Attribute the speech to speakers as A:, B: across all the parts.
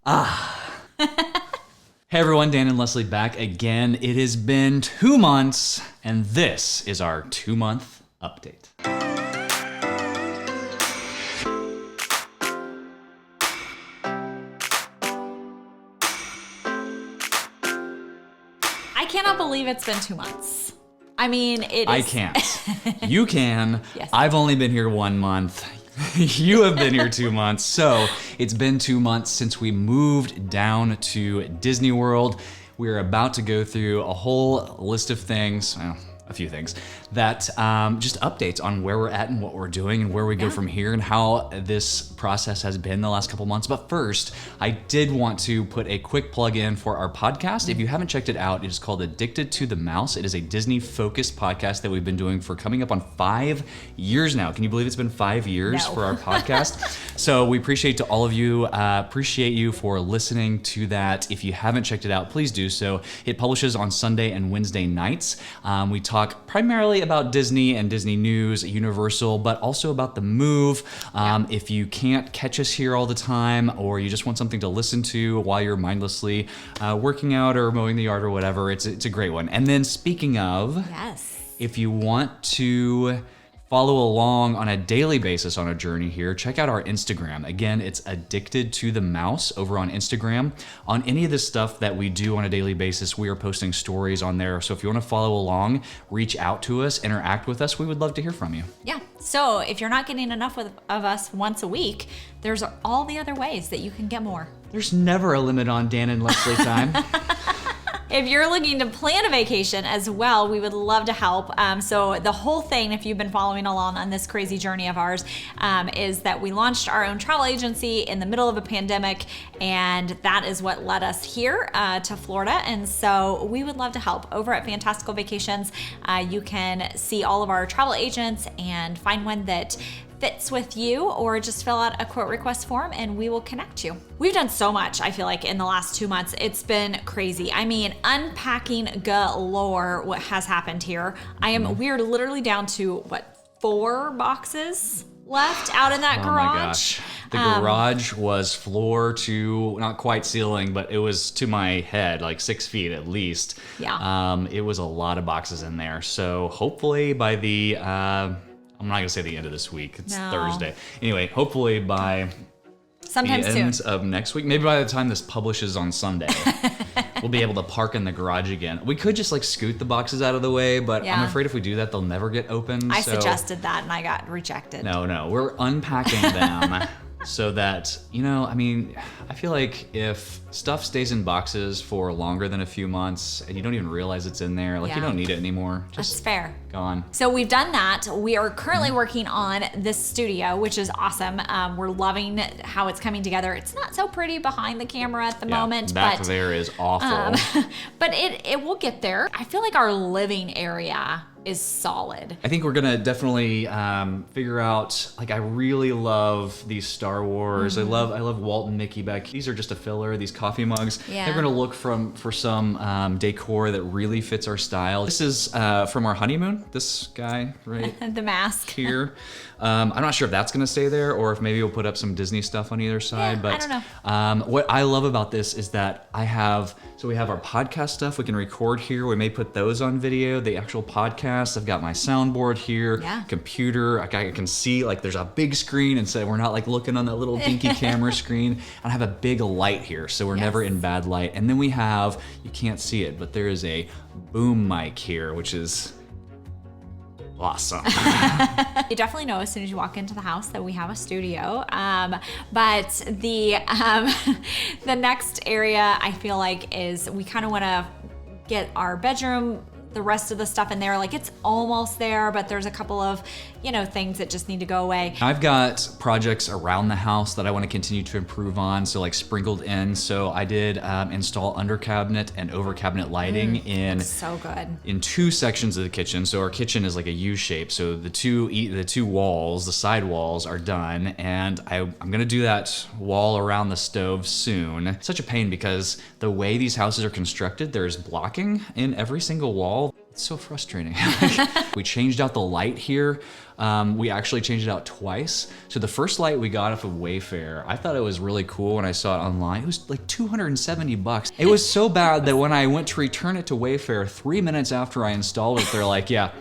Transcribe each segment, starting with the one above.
A: Hey everyone, Dan and Leslie back again. It has been 2 months, and this is our 2-month update.
B: I cannot believe it's been 2 months. I mean,
A: I can't. You can.
B: Yes.
A: I've only been here 1 month. You have been here 2 months. So it's been 2 months since we moved down to Disney World. We're about to go through a whole list of things, well, a few things, that just updates on where we're at and what we're doing and where we go from here and how this process has been the last couple months. But first, I did want to put a quick plug in for our podcast. If you haven't checked it out, it is called Addicted to the Mouse. It is a Disney-focused podcast that we've been doing for coming up on 5 years now. Can you believe it's been 5 years for our podcast? So we appreciate you for listening to that. If you haven't checked it out, please do so. It publishes on Sunday and Wednesday nights. We talk primarily about Disney and Disney news, Universal, but also about the move. If you can't catch us here all the time, or you just want something to listen to while you're mindlessly working out or mowing the yard or whatever, it's a great one. And then speaking of, if you want to follow along on a daily basis on a journey here, check out our Instagram. Again, it's Addicted to the Mouse over on Instagram. On any of the stuff that we do on a daily basis, we are posting stories on there. So if you want to follow along, reach out to us, interact with us. We would love to hear from you.
B: Yeah. So if you're not getting enough of us once a week, there's all the other ways that you can get more.
A: There's never a limit on Dan and Leslie time.
B: If you're looking to plan a vacation as well, we would love to help. So the whole thing, if you've been following along on this crazy journey of ours, is that we launched our own travel agency in the middle of a pandemic, and that is what led us here to Florida. And so we would love to help. Over at Fantastical Vacations, you can see all of our travel agents and find one that fits with you, or just fill out a quote request form and we will connect you. We've done so much, I feel like, in the last 2 months. It's been crazy. I mean, unpacking galore what has happened here. We're literally down to 4 boxes left out in that garage.
A: Oh my gosh. The garage was floor to, not quite ceiling, but it was to my head, like 6 feet at least.
B: Yeah.
A: It was a lot of boxes in there. So hopefully by the, I'm not gonna say the end of this week. It's Thursday. Anyway, hopefully by
B: sometime
A: the end
B: soon
A: of next week, maybe by the time this publishes on Sunday, we'll be able to park in the garage again. We could just scoot the boxes out of the way, but I'm afraid if we do that, they'll never get opened.
B: I suggested that and I got rejected.
A: No, we're unpacking them so that, I feel like if stuff stays in boxes for longer than a few months and you don't even realize it's in there, you don't need it anymore.
B: That's fair.
A: Gone.
B: So we've done that. We are currently working on this studio, which is awesome. We're loving how it's coming together. It's not so pretty behind the camera at the moment.
A: Back there is awful.
B: But it will get there. I feel like our living area is solid.
A: I think we're gonna definitely figure out, I really love these Star Wars. I love Walt and Mickey back. These are just a filler, these coffee mugs.
B: Yeah.
A: They're gonna look for some decor that really fits our style. This is from our honeymoon. This guy right
B: the mask
A: here. I'm not sure if that's gonna stay there or if maybe we'll put up some Disney stuff on either side.
B: Yeah,
A: but
B: I don't know.
A: What I love about this is that we have our podcast stuff we can record here. We may put those on video, the actual podcast. I've got my soundboard here, computer. I can see there's a big screen, and so we're not looking on that little dinky camera screen. And I have a big light here, so we're never in bad light. And then we have, you can't see it, but there is a boom mic here, which is awesome.
B: You definitely know as soon as you walk into the house that we have a studio. But the the next area I feel like is we kind of want to get our bedroom, the rest of the stuff in there. It's almost there, but there's a couple of things that just need to go away.
A: I've got projects around the house that I want to continue to improve on, so sprinkled in. So I did install under cabinet and over cabinet lighting in
B: so good
A: in 2 sections of the kitchen. So our kitchen is a U shape. So the two walls, the side walls, are done, and I'm gonna do that wall around the stove soon. It's such a pain because the way these houses are constructed, there's blocking in every single wall. It's so frustrating. We changed out the light here. We actually changed it out twice. So the first light we got off of Wayfair, I thought it was really cool when I saw it online. It was like $270. It was so bad that when I went to return it to Wayfair, 3 minutes after I installed it, they're like, yeah,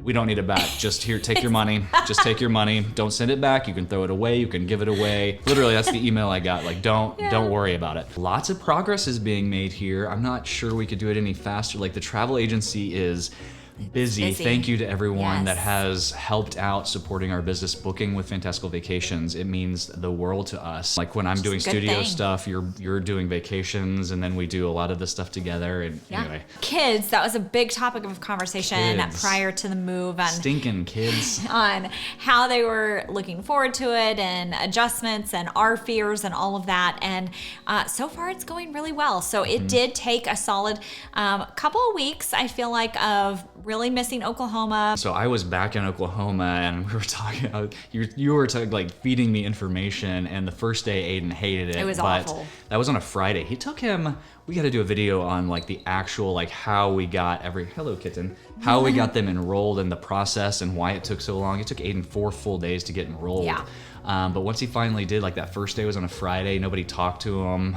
A: we don't need it back. Just here, take your money. Just take your money. Don't send it back. You can throw it away. You can give it away. Literally, that's the email I got. Like, don't worry about it. Lots of progress is being made here. I'm not sure we could do it any faster. Like, the travel agency is busy. Thank you to everyone that has helped out supporting our business. Booking with Fantastical Vacations, it means the world to us. Like when I'm doing studio stuff, you're doing vacations, and then we do a lot of this stuff together. And anyway,
B: kids, that was a big topic of conversation prior to the move, and
A: stinking kids
B: on how they were looking forward to it and adjustments and our fears and all of that. And so far it's going really well. So it did take a solid couple of weeks, I feel like, of really missing Oklahoma.
A: So I was back in Oklahoma, and we were talking, you were like feeding me information, and the first day Aiden hated it.
B: It was awful.
A: That was on a Friday. He took him, we got to do a video on like the actual, like how we got hello kitten, how we got them enrolled in the process and why it took so long. It took Aiden 4 full days to get enrolled.
B: Yeah.
A: But once he finally did, like that first day was on a Friday, nobody talked to him.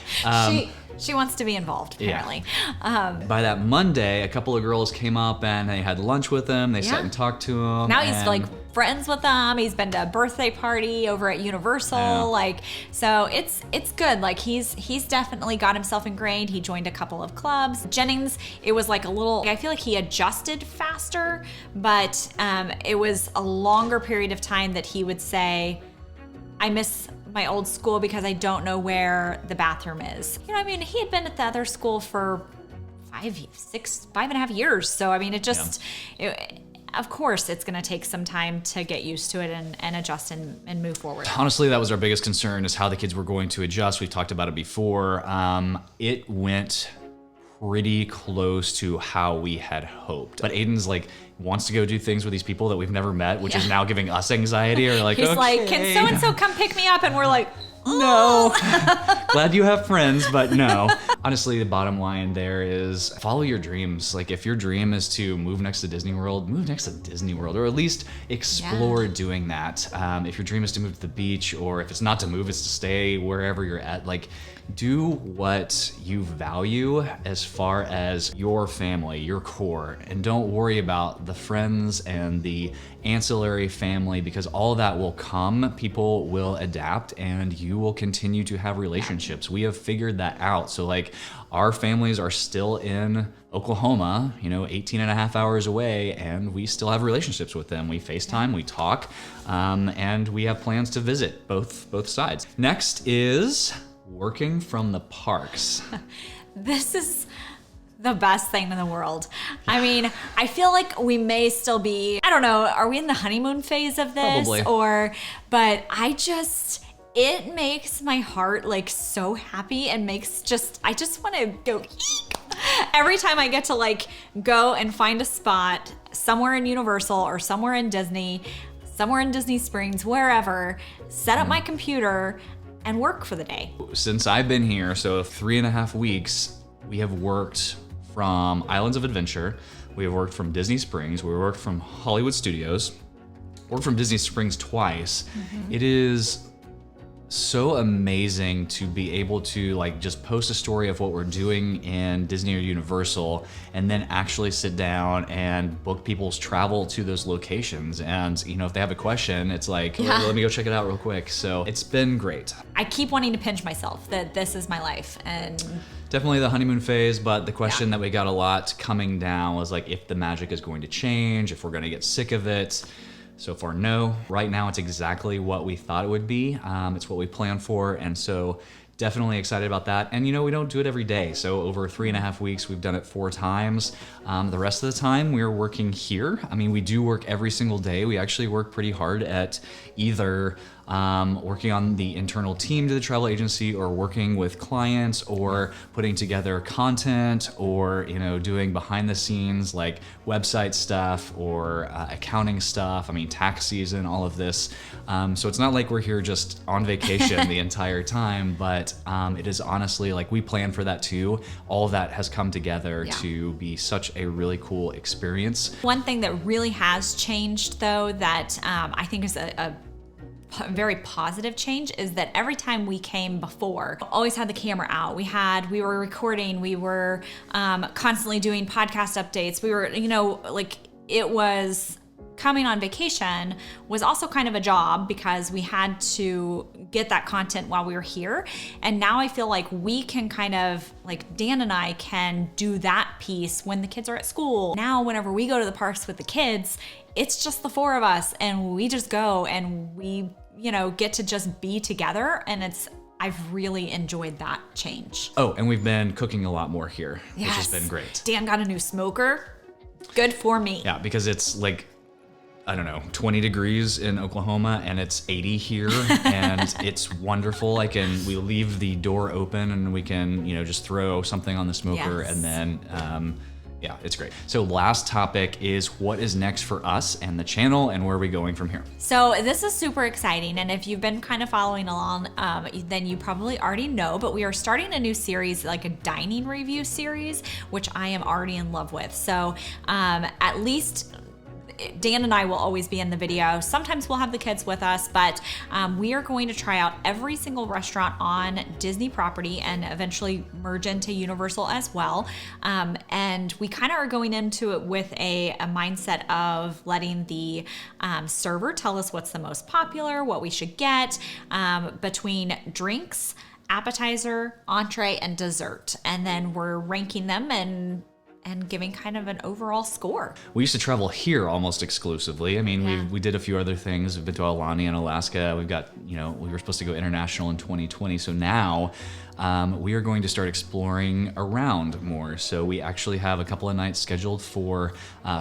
B: She wants to be involved, apparently.
A: By that Monday, a couple of girls came up and they had lunch with him. They sat and talked to him.
B: Now he's like friends with them. He's been to a birthday party over at Universal. Like, so it's good. Like he's definitely got himself ingrained. He joined a couple of clubs. Jennings, it was like a little, I feel like he adjusted faster, but it was a longer period of time that he would say, I miss my old school because I don't know where the bathroom is. You know, I mean, he had been at the other school for 5.5 years. So, I mean, it just, of course, it's going to take some time to get used to it and adjust and move forward.
A: Honestly, that was our biggest concern, is how the kids were going to adjust. We've talked about it before. It went pretty close to how we had hoped. But Aiden's like, wants to go do things with these people that we've never met, which is now giving us anxiety. Or like,
B: he's like, can so-and-so come pick me up? And we're like,
A: no. Glad you have friends, but no. Honestly, the bottom line there is follow your dreams. Like if your dream is to move next to Disney World, move next to Disney World, or at least explore doing that. If your dream is to move to the beach, or if it's not to move, it's to stay wherever you're at, like do what you value as far as your family, your core, and don't worry about the friends and the ancillary family, because all that will come. People will adapt and you will continue to have relationships. We have figured that out. So like our families are still in Oklahoma, 18 and a half hours away, and we still have relationships with them. We FaceTime, we talk, and we have plans to visit both sides. Next is working from the parks.
B: This is the best thing in the world. I mean, I feel like we may still be, I don't know, are we in the honeymoon phase of this?
A: Probably.
B: But it makes my heart like so happy and I just want to go eek. Every time I get to like go and find a spot somewhere in Universal or somewhere in Disney, somewhere in Disney Springs, wherever, set up my computer and work for the day.
A: Since I've been here, so 3.5 weeks, we have worked from Islands of Adventure, we have worked from Disney Springs, we worked from Hollywood Studios, worked from Disney Springs twice. It is so amazing to be able to like just post a story of what we're doing in Disney or Universal and then actually sit down and book people's travel to those locations. And if they have a question, it's like, let me go check it out real quick. So it's been great.
B: I keep wanting to pinch myself that this is my life. And
A: definitely the honeymoon phase, but the question that we got a lot coming down was like if the magic is going to change, if we're going to get sick of it. So far, no. Right now, it's exactly what we thought it would be. It's what we planned for, and so definitely excited about that. And we don't do it every day. So over 3.5 weeks, we've done it 4 times. The rest of the time, we're working here. I mean, we do work every single day. We actually work pretty hard at either working on the internal team to the travel agency, or working with clients, or putting together content, or doing behind the scenes like website stuff or accounting stuff. I mean, tax season, all of this. So it's not like we're here just on vacation the entire time, but it is honestly like we plan for that too. All of that has come together to be such a really cool experience.
B: One thing that really has changed though, that I think is a very positive change, is that every time we came before, always had the camera out. We were recording, we were constantly doing podcast updates. We were, it was coming on vacation was also kind of a job because we had to get that content while we were here. And now I feel like we can kind of, like Dan and I can do that piece when the kids are at school. Now, whenever we go to the parks with the kids, it's just the four of us and we just go and we, get to just be together. And I've really enjoyed that change.
A: Oh, and we've been cooking a lot more here, which has been great.
B: Dan got a new smoker. Good for me.
A: Yeah, because it's like, I don't know, 20 degrees in Oklahoma and it's 80 here and it's wonderful. We leave the door open and we can, just throw something on the smoker and then, it's great. So last topic is what is next for us and the channel and where are we going from here?
B: So this is super exciting. And if you've been kind of following along, then you probably already know, but we are starting a new series, like a dining review series, which I am already in love with. So at least Dan and I will always be in the video. Sometimes we'll have the kids with us, but we are going to try out every single restaurant on Disney property and eventually merge into Universal as well. And we kind of are going into it with a mindset of letting the server tell us what's the most popular, what we should get between drinks, appetizer, entree, and dessert. And then we're ranking them and giving kind of an overall score.
A: We used to travel here almost exclusively. I mean, we did a few other things. We've been to Aulani and Alaska. We've got, we were supposed to go international in 2020. So now we are going to start exploring around more. So we actually have a couple of nights scheduled for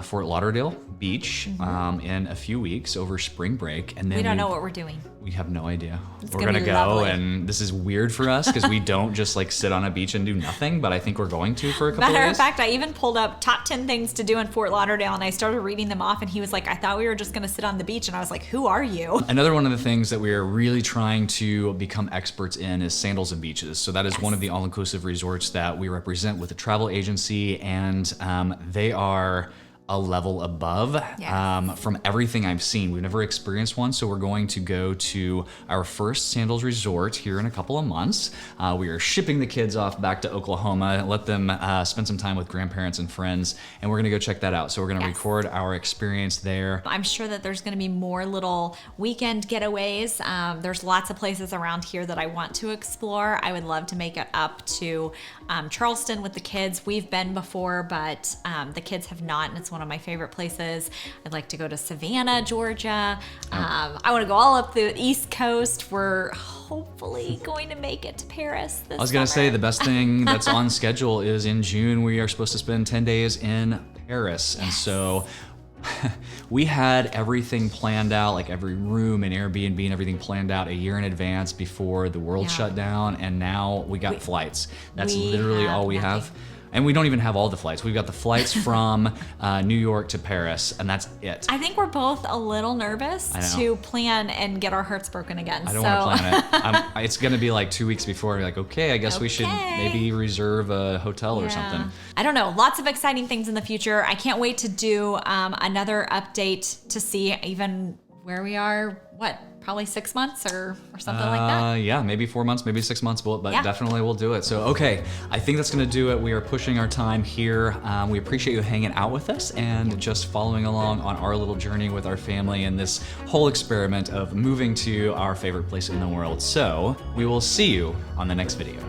A: Fort Lauderdale Beach in a few weeks over spring break. And then
B: we don't know what we're doing.
A: We have no idea. We're
B: gonna
A: go,
B: lovely.
A: And this is weird for us because we don't just like sit on a beach and do nothing, but I think we're going to for a couple of days.
B: Matter of fact, I even pulled up top 10 things to do in Fort Lauderdale and I started reading them off and he was like, I thought we were just gonna sit on the beach. And I was like, who are you?
A: Another one of the things that we are really trying to become experts in is sandals and beaches. So that is one of the all-inclusive resorts that we represent with a travel agency, and they are a level above from everything I've seen. We've never experienced one, so we're going to go to our first sandals resort here in a couple of months. We are shipping the kids off back to Oklahoma, let them spend some time with grandparents and friends, and we're gonna go check that out. So we're gonna record our experience there.
B: I'm sure that there's gonna be more little weekend getaways. There's lots of places around here that I want to explore. I would love to make it up to Charleston with the kids. We've been before, but the kids have not, and it's one of my favorite places. I'd like to go to Savannah, Georgia. I want to go all up the East Coast. We're hopefully going to make it to Paris this
A: I was going to
B: summer.
A: say the best thing that's on schedule is in June we are supposed to spend 10 days in Paris. And so we had everything planned out, like every room and Airbnb and everything planned out a year in advance before the world shut down, and now we got flights. That's literally all we have. And we don't even have all the flights. We've got the flights from New York to Paris, and that's it.
B: I think we're both a little nervous to plan and get our hearts broken again.
A: I don't want to plan it. It's going to be like 2 weeks before. We're like, okay, I guess we should maybe reserve a hotel or something.
B: I don't know. Lots of exciting things in the future. I can't wait to do another update to see even where we are, probably 6 months or something like that.
A: Yeah, maybe 4 months, maybe 6 months, but definitely we'll do it. So, okay, I think that's going to do it. We are pushing our time here. We appreciate you hanging out with us and just following along on our little journey with our family and this whole experiment of moving to our favorite place in the world. So, we will see you on the next video.